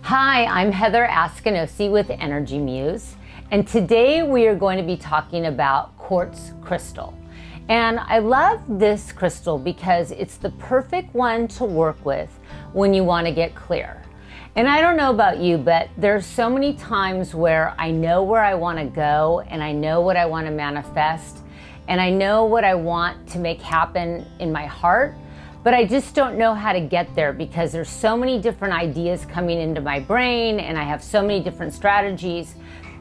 Hi, I'm Heather Askinosie with Energy Muse, and today we are going to be talking about quartz crystal. And I love this crystal because it's the perfect one to work with when you want to get clear. And I don't know about you, but there's so many times where I know where I want to go and I know what I want to manifest and I know what I want to make happen in my heart, but I just don't know how to get there because there's so many different ideas coming into my brain and I have so many different strategies.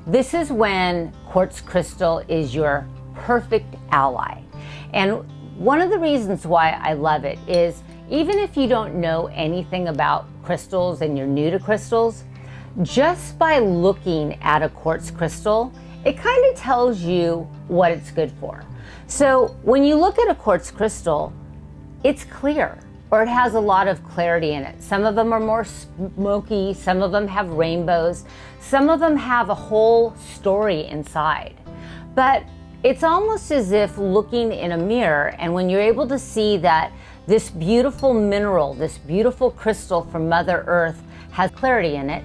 This is when quartz crystal is your perfect ally. And one of the reasons why I love it is even if you don't know anything about crystals and you're new to crystals, just by looking at a quartz crystal, it kind of tells you what it's good for. So when you look at a quartz crystal, it's clear, or it has a lot of clarity in it. Some of them are more smoky, some of them have rainbows, some of them have a whole story inside. But it's almost as if looking in a mirror, and when you're able to see that this beautiful mineral, this beautiful crystal from Mother Earth has clarity in it,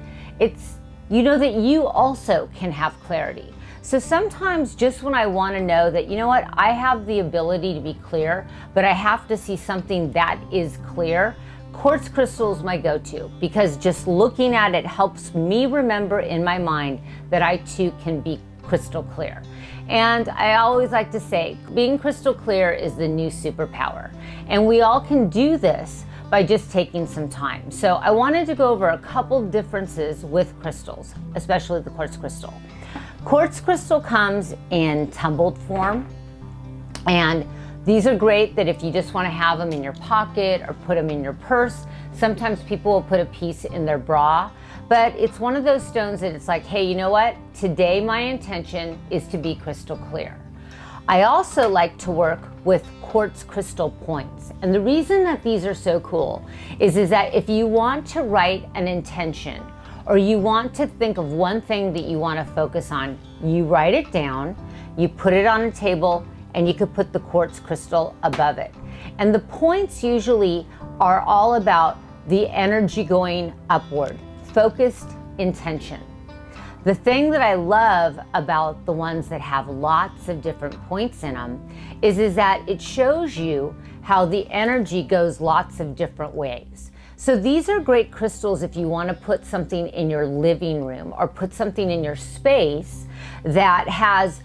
you know that you also can have clarity. So sometimes just when I want to know that, you know what, I have the ability to be clear, but I have to see something that is clear, quartz crystal is my go-to because just looking at it helps me remember in my mind that I too can be crystal clear. And I always like to say, being crystal clear is the new superpower. And we all can do this by just taking some time. So I wanted to go over a couple differences with crystals, especially the quartz crystal. Quartz crystal comes in tumbled form, and these are great that if you just want to have them in your pocket or put them in your purse. Sometimes people will put a piece in their bra, but it's one of those stones that it's like, hey, you know what? Today my intention is to be crystal clear. I also like to work with quartz crystal points. And the reason that these are so cool is that if you want to write an intention or you want to think of one thing that you want to focus on, you write it down, you put it on a table, and you could put the quartz crystal above it. And the points usually are all about the energy going upward, focused intention. The thing that I love about the ones that have lots of different points in them is that it shows you how the energy goes lots of different ways. So these are great crystals if you want to put something in your living room or put something in your space that has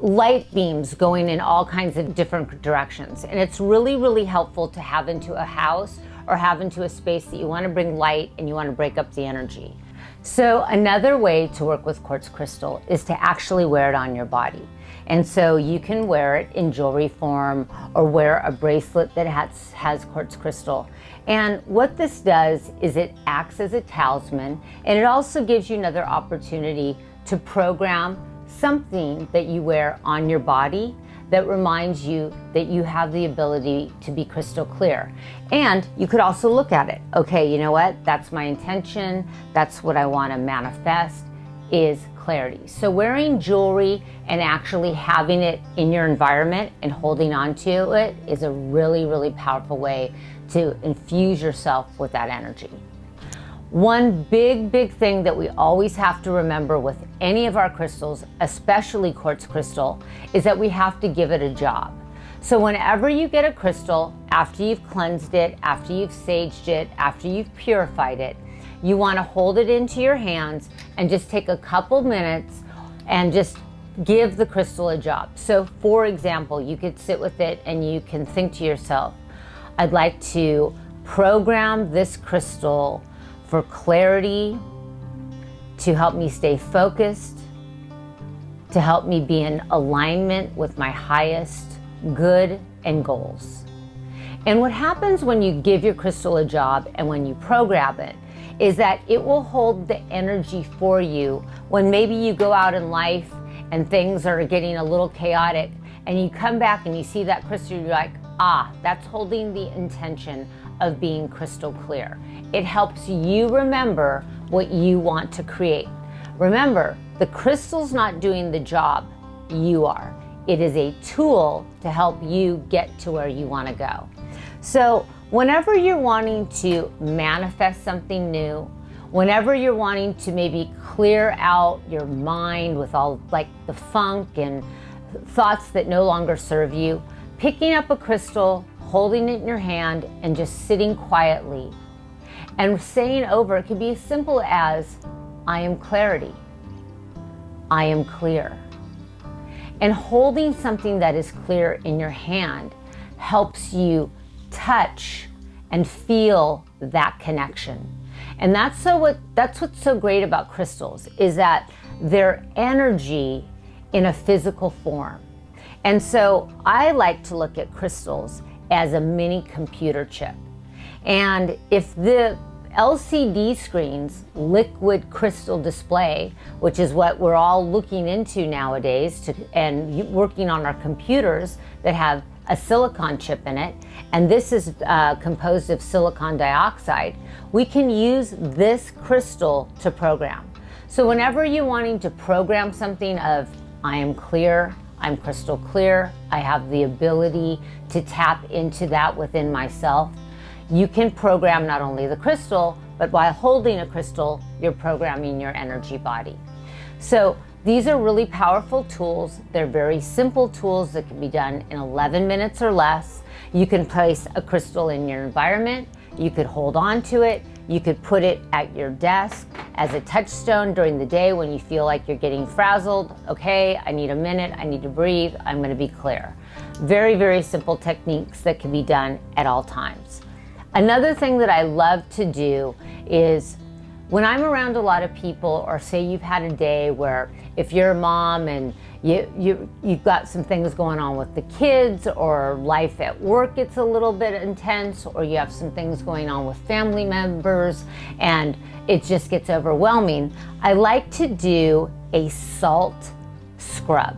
light beams going in all kinds of different directions. And it's really, really helpful to have into a house or have into a space that you want to bring light and you want to break up the energy. So another way to work with quartz crystal is to actually wear it on your body. And so you can wear it in jewelry form or wear a bracelet that has quartz crystal. And what this does is it acts as a talisman, and it also gives you another opportunity to program something that you wear on your body that reminds you that you have the ability to be crystal clear. And you could also look at it. Okay, you know what? That's my intention. That's what I want to manifest is clarity. So wearing jewelry and actually having it in your environment and holding on to it is a really, really powerful way to infuse yourself with that energy. One big thing that we always have to remember with any of our crystals, especially quartz crystal, is that we have to give it a job. So whenever you get a crystal, after you've cleansed it, after you've saged it, after you've purified it, you want to hold it into your hands and just take a couple minutes and just give the crystal a job. So for example, you could sit with it and you can think to yourself, I'd like to program this crystal for clarity, to help me stay focused, to help me be in alignment with my highest good and goals. And what happens when you give your crystal a job and when you program it is that it will hold the energy for you when maybe you go out in life and things are getting a little chaotic and you come back and you see that crystal, you're like, that's holding the intention of being crystal clear. It helps you remember what you want to create. Remember, the crystal's not doing the job, you are. It is a tool to help you get to where you want to go. So whenever you're wanting to manifest something new, whenever you're wanting to maybe clear out your mind with all like the funk and thoughts that no longer serve you, picking up a crystal, holding it in your hand, and just sitting quietly and saying over, it could be as simple as, I am clarity, I am clear. And holding something that is clear in your hand helps you touch and feel that connection. And that's what's so great about crystals, is that they're energy in a physical form. And so I like to look at crystals as a mini computer chip. And if the LCD screens, liquid crystal display, which is what we're all looking into nowadays, and working on our computers that have a silicon chip in it, and this is composed of silicon dioxide, we can use this crystal to program. So whenever you're wanting to program something of, I am clear, I'm crystal clear, I have the ability to tap into that within myself, you can program not only the crystal, but while holding a crystal, you're programming your energy body. So these are really powerful tools. They're very simple tools that can be done in 11 minutes or less. You can place a crystal in your environment. You could hold on to it. You could put it at your desk as a touchstone during the day when you feel like you're getting frazzled. Okay, I need a minute, I need to breathe, I'm gonna be clear. Very, very simple techniques that can be done at all times. Another thing that I love to do is when I'm around a lot of people, or say you've had a day where if you're a mom and you've got some things going on with the kids, or life at work gets a little bit intense, or you have some things going on with family members and it just gets overwhelming, I like to do a salt scrub.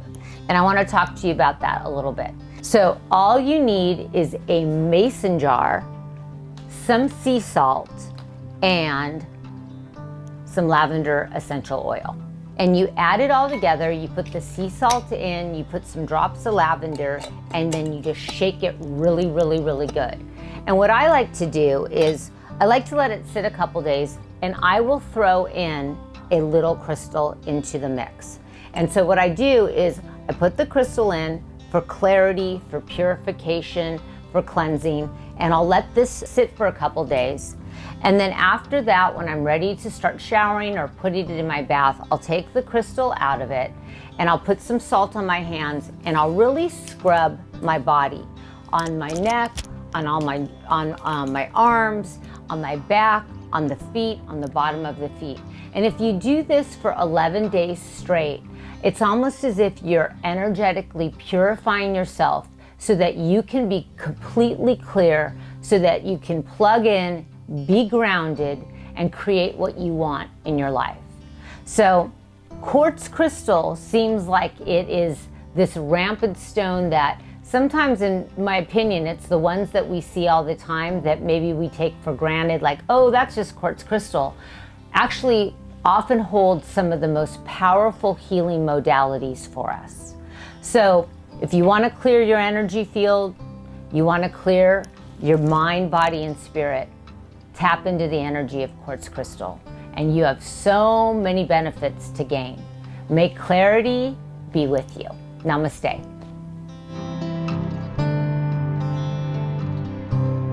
And I want to talk to you about that a little bit. So all you need is a mason jar, some sea salt, and some lavender essential oil. And you add it all together, you put the sea salt in, you put some drops of lavender, and then you just shake it really, really, really good. And what I like to do is, I like to let it sit a couple days, and I will throw in a little crystal into the mix. And so what I do is, I put the crystal in for clarity, for purification, for cleansing, and I'll let this sit for a couple days. And then after that, when I'm ready to start showering or putting it in my bath, I'll take the crystal out of it and I'll put some salt on my hands, and I'll really scrub my body, on my neck, on all my, on my arms, on my back, on the feet, on the bottom of the feet. And if you do this for 11 days straight, it's almost as if you're energetically purifying yourself so that you can be completely clear, so that you can plug in, be grounded, and create what you want in your life. So quartz crystal seems like it is this rampant stone that sometimes, in my opinion, it's the ones that we see all the time that maybe we take for granted, like, oh, that's just quartz crystal, actually often holds some of the most powerful healing modalities for us. So if you want to clear your energy field, you want to clear your mind, body, and spirit, tap into the energy of quartz crystal, and you have so many benefits to gain. May clarity be with you. Namaste.